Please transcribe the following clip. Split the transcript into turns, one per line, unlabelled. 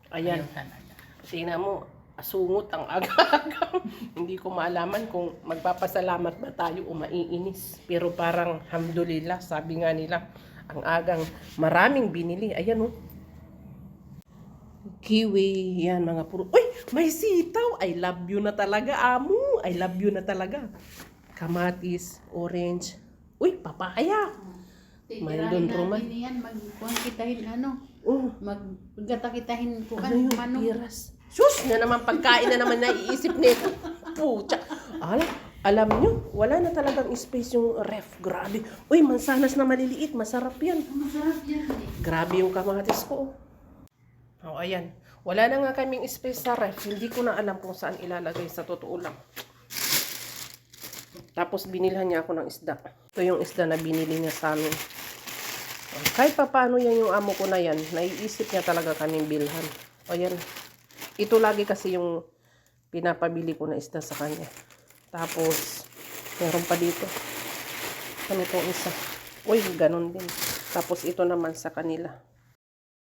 Ayan.
Ayaw talaga.
Tingnan mo, asungot ang aga-aga. Hindi ko maalaman kung magpapasalamat ba tayo o maiinis. Pero parang, alhamdulillah, sabi nga nila, ang agang maraming binili. Ayan, oh. Kiwi, yan mga puro. Uy, may sitaw. I love you na talaga, amo. I love you na talaga. Kamatis, orange. Uy, papaya.
Titirahin
Roman.
natin yan, magkitahin
Oh,
magkita-kitahin ko
ano yung
manok.
piras? Sus, na naman pagkain na naman naiisip nito. Pucha. Alam nyo, wala na talagang space yung ref. Grabe. Uy, mansanas na maliliit. Masarap yan.
Masarap yan eh.
Grabe yung kamatis ko. Oh, ayan. Wala na nga kaming space sa ref. Hindi ko na alam kung saan ilalagay sa totoo lang. Tapos binilhan niya ako ng isda. Ito yung isda na binili niya sa amin. Kahit pa paano yan yung amo ko na yan, naiisip niya talaga kaming bilhan. O yan. Ito lagi kasi yung pinapabili ko na isda sa kanya. Tapos, meron pa dito. Ano itong isa? Uy, ganun din. Tapos ito naman sa kanila.